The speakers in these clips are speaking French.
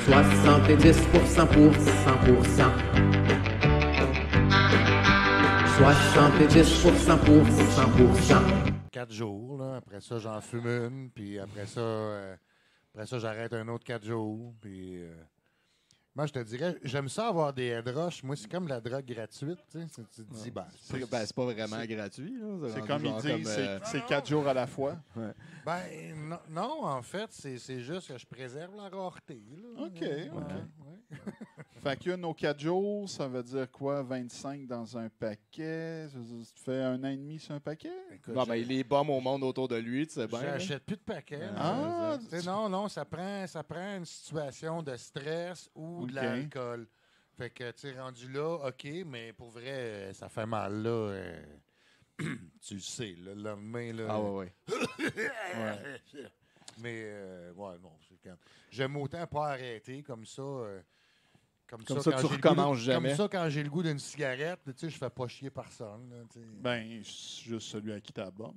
70% pour 100%. 70% pour 100%. 4 jours, là. Après ça, j'en fume une, puis après ça, j'arrête un autre 4 jours, puis... Moi, je te dirais, j'aime ça avoir des headrush. Moi, c'est comme la drogue gratuite. Tu sais, tu te dis, c'est pas vraiment gratuit. Là. C'est comme ils disent, c'est 4 jours à la fois. Ouais. Ben, non, en fait, c'est juste que je préserve la rareté. Là. OK. Ouais. Fait qu'une aux 4 jours, ça veut dire quoi? 25 dans un paquet? Ça fait 1 an et demi sur un paquet? Écoute, Bon, ben, il est bombe au monde autour de lui, tu sais bien. j'achète plus de paquets. Ah! Tu sais, non, ça prend une situation de stress ou de l'alcool. Fait que, tu sais, rendu là, OK, mais pour vrai, ça fait mal, là. Tu le sais, là, le lendemain, là. Ah, ouais. Mais, ouais, non, c'est quand... J'aime autant pas arrêter comme ça. Comme ça, tu recommences jamais. Comme ça, quand j'ai le goût d'une cigarette, tu sais, je fais pas chier personne. Là, Ben, juste celui à qui t'as bombe.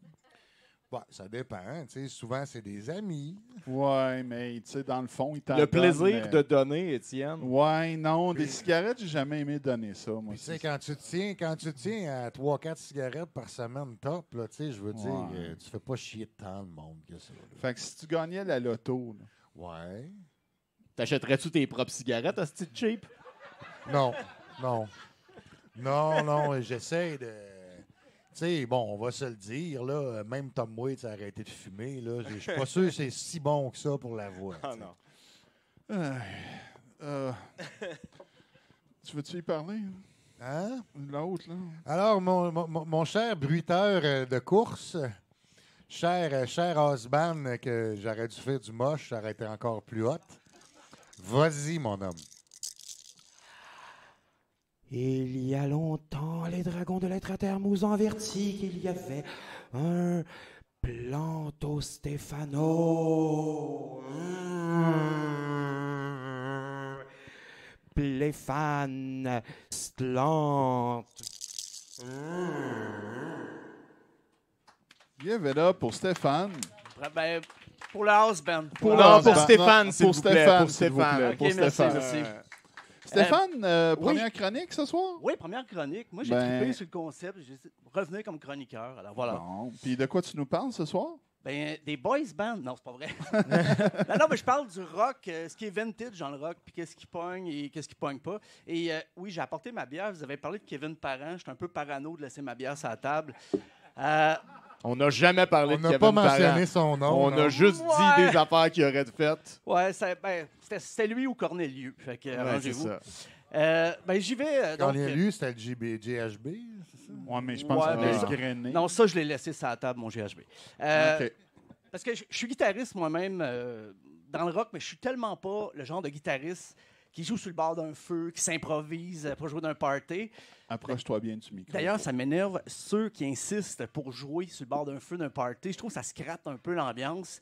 Ouais, ça dépend. Tu sais, souvent, c'est des amis. Ouais, mais tu sais, dans le fond, il t'en Le plaisir donne, de donner, Étienne. Ouais, non, Puis- des cigarettes, j'ai jamais aimé donner ça, moi. Puis, tu sais, quand tu tiens à 3-4 cigarettes par semaine top, là, tu sais, je veux dire, tu fais pas chier tant de monde que ça. Là. Fait que si tu gagnais la loto, là, Ouais. T'achèterais-tu tes propres cigarettes à ce petit cheap? Non, j'essaie de... Tu sais, bon, on va se le dire, là, même Tom Waits a arrêté de fumer, là. Je suis pas sûr que c'est si bon que ça pour la voix. Ah tu sais. non. tu veux-tu y parler? Hein? L'autre, là? Alors, mon cher bruiteur de course, cher Osban, que j'aurais dû faire du moche, ça aurait été encore plus hot. Vas-y, mon homme. Il y a longtemps, les dragons de l'être-à-terre nous ont averti qu'il y avait un Planto Stefano. Pléphane Slant. Give it up pour Stéphane. Ben, pour le house band. Pour Non, le- pour non, Stéphane, non, s'il pour vous plaît, Stéphane, pour s'il vous plaît, Stéphane. pour Ok, merci, Stéphane. merci. Stéphane, oui. première chronique ce soir? Oui, première chronique. Moi, j'ai Ben- trippé sur le concept. J'ai revenir comme chroniqueur. Alors voilà. Bon. Puis de quoi tu nous parles ce soir? Ben, des boys bands. Non, c'est pas vrai. non, mais je parle du rock, ce qui est vintage dans le rock, puis qu'est-ce qui pogne et qu'est-ce qui pogne pas. Et oui, j'ai apporté ma bière. Vous avez parlé de Kevin Parent. Je suis un peu parano de laisser ma bière sur la table. On n'a jamais parlé On de n'a Kevin pas mentionné Parent. son nom. On non? a juste Ouais. dit des affaires qu'il aurait faites. Ouais, c'était lui ou Corneliu. Fait que, Ouais, c'est arrangez-vous. ça. Ben, j'y vais. Quand donc, il y a lu, c'était le GHB, c'est ça? Ouais, mais je pense Ouais, qu'il mais est ça- grainé. non, ça, je l'ai laissé sur la table, mon GHB. OK. Parce que je suis guitariste moi-même dans le rock, mais je suis tellement pas le genre de guitariste qui joue sur le bord d'un feu, qui s'improvise pour jouer d'un party. Approche-toi bien du micro. D'ailleurs, ça m'énerve ceux qui insistent pour jouer sur le bord d'un feu d'un party. Je trouve que ça scrape un peu l'ambiance.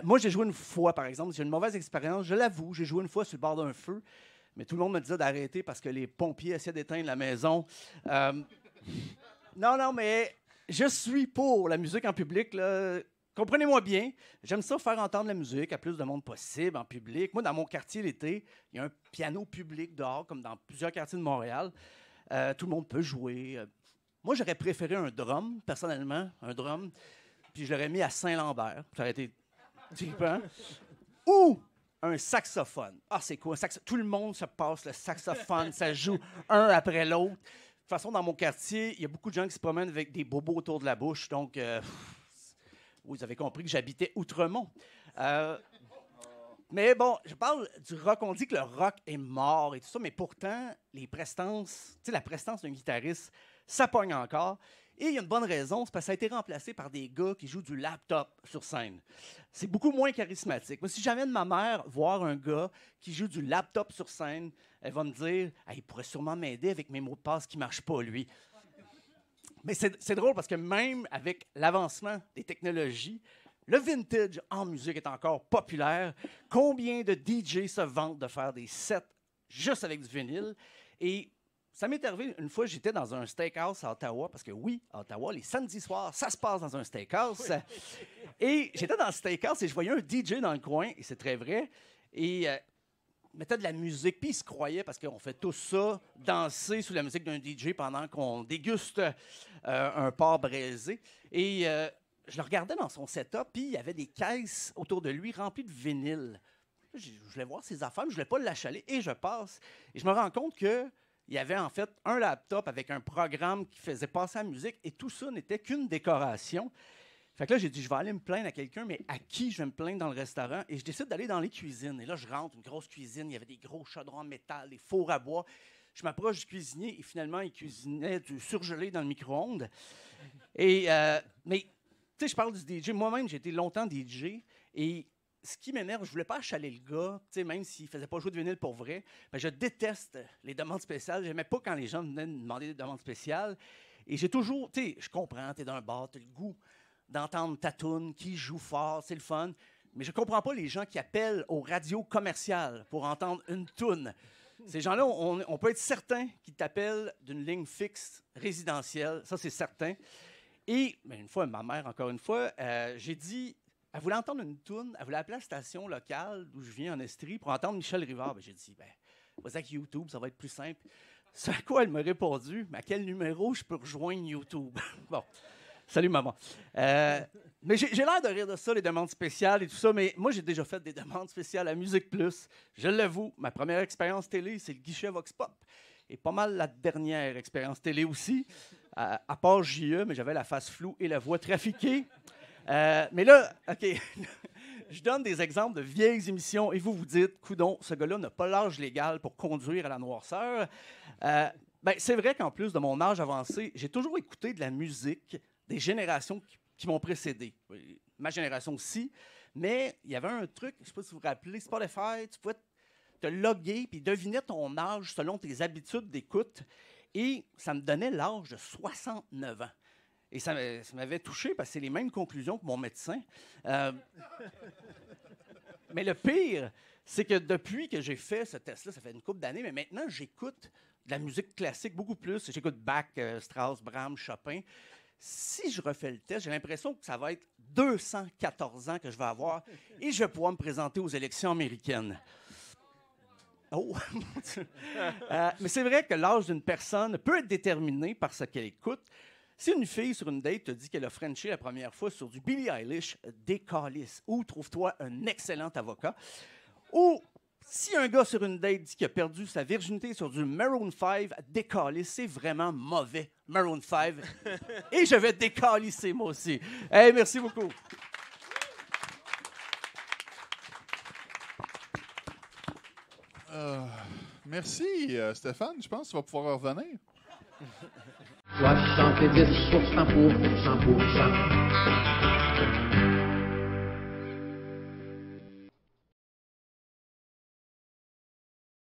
Moi, j'ai joué une fois, par exemple. J'ai une mauvaise expérience, je l'avoue. J'ai joué une fois sur le bord d'un feu, mais tout le monde me disait d'arrêter parce que les pompiers essayaient d'éteindre la maison. Non, mais je suis pour la musique en public, là. Comprenez-moi bien, j'aime ça faire entendre la musique à plus de monde possible en public. Moi, dans mon quartier l'été, il y a un piano public dehors, comme dans plusieurs quartiers de Montréal. Tout le monde peut jouer. Moi, j'aurais préféré un drum, personnellement, puis je l'aurais mis à Saint-Lambert. Ça aurait été trippant. Ou un saxophone. Ah, c'est quoi? Tout le monde se passe le saxophone, ça joue un après l'autre. De toute façon, dans mon quartier, il y a beaucoup de gens qui se promènent avec des bobos autour de la bouche, donc... vous avez compris que j'habitais Outremont. Mais bon, je parle du rock. On dit que le rock est mort et tout ça, mais pourtant, les prestances, tu sais, la prestance d'un guitariste, ça pogne encore. Et il y a une bonne raison, c'est parce que ça a été remplacé par des gars qui jouent du laptop sur scène. C'est beaucoup moins charismatique. Moi, si j'amène ma mère voir un gars qui joue du laptop sur scène, elle va me dire « il pourrait sûrement m'aider avec mes mots de passe qui ne marchent pas, lui. » Mais c'est drôle parce que même avec l'avancement des technologies, le vintage en musique est encore populaire. Combien de DJ se vantent de faire des sets juste avec du vinyle? Et ça m'est arrivé une fois, j'étais dans un steakhouse à Ottawa, parce que oui, à Ottawa, les samedis soirs, ça se passe dans un steakhouse. Oui. Et j'étais dans le steakhouse et je voyais un DJ dans le coin, et c'est très vrai. Et mettait de la musique, puis il se croyait, parce qu'on fait tout ça, danser sous la musique d'un DJ pendant qu'on déguste un porc braisé. Et je le regardais dans son setup, puis il y avait des caisses autour de lui remplies de vinyle. Je voulais voir ses affaires, mais je ne voulais pas l'achaler, et je passe. Et je me rends compte qu'il y avait en fait un laptop avec un programme qui faisait passer la musique, et tout ça n'était qu'une décoration. Fait que là, j'ai dit, je vais aller me plaindre à quelqu'un, mais à qui je vais me plaindre dans le restaurant? Et je décide d'aller dans les cuisines. Et là, je rentre, une grosse cuisine, il y avait des gros chaudrons en métal, des fours à bois. Je m'approche du cuisinier et finalement, il cuisinait du surgelé dans le micro-ondes. Et, mais, tu sais, je parle du DJ. Moi-même, j'ai été longtemps DJ. Et ce qui m'énerve, je voulais pas achaler le gars, tu sais, même s'il faisait pas jouer de vinyle pour vrai. Ben, je déteste les demandes spéciales. J'aimais pas quand les gens venaient me demander des demandes spéciales. Et j'ai toujours, tu sais, je comprends, tu es dans un bar, tu as le goût d'entendre ta toune, qui joue fort, c'est le fun. Mais je ne comprends pas les gens qui appellent aux radios commerciales pour entendre une toune. Ces gens-là, on peut être certain qu'ils t'appellent d'une ligne fixe résidentielle, ça c'est certain. Et ben, une fois, ma mère, encore une fois, j'ai dit, elle voulait entendre une toune, elle voulait appeler la station locale d'où je viens en Estrie pour entendre Michel Rivard. Ben, j'ai dit, ben, vas-y avec YouTube, ça va être plus simple. C'est à quoi elle m'a répondu, mais à quel numéro je peux rejoindre YouTube? Bon. Salut, maman. Mais j'ai l'air de rire de ça, les demandes spéciales et tout ça, mais moi, j'ai déjà fait des demandes spéciales à Musique Plus. Je l'avoue, ma première expérience télé, c'est le guichet Vox Pop. Et pas mal la dernière expérience télé aussi, à part JE, mais j'avais la face floue et la voix trafiquée. Mais là, OK, je donne des exemples de vieilles émissions et vous vous dites, coudon, ce gars-là n'a pas l'âge légal pour conduire à la noirceur. Ben, c'est vrai qu'en plus de mon âge avancé, j'ai toujours écouté de la musique des générations qui m'ont précédé. Ma génération aussi. Mais il y avait un truc, je ne sais pas si vous vous rappelez, Spotify, tu pouvais te loguer puis deviner ton âge selon tes habitudes d'écoute. Et ça me donnait l'âge de 69 ans. Et ça m'avait touché parce que c'est les mêmes conclusions que mon médecin. Mais le pire, c'est que depuis que j'ai fait ce test-là, ça fait une couple d'années, mais maintenant, j'écoute de la musique classique beaucoup plus. J'écoute Bach, Strauss, Brahms, Chopin. Si je refais le test, j'ai l'impression que ça va être 214 ans que je vais avoir et je vais pouvoir me présenter aux élections américaines. Oh, mon Dieu. Mais c'est vrai que l'âge d'une personne peut être déterminé par ce qu'elle écoute. Si une fille sur une date te dit qu'elle a frenché la première fois sur du Billie Eilish, décalisse. Ou trouve-toi un excellent avocat. Ou si un gars sur une date dit qu'il a perdu sa virginité sur du Maroon 5, décalisse, c'est vraiment mauvais, Maroon 5. Et je vais décalisser moi aussi. Hey, merci beaucoup. Merci, Stéphane. Je pense que tu vas pouvoir revenir. 70% pour 100%.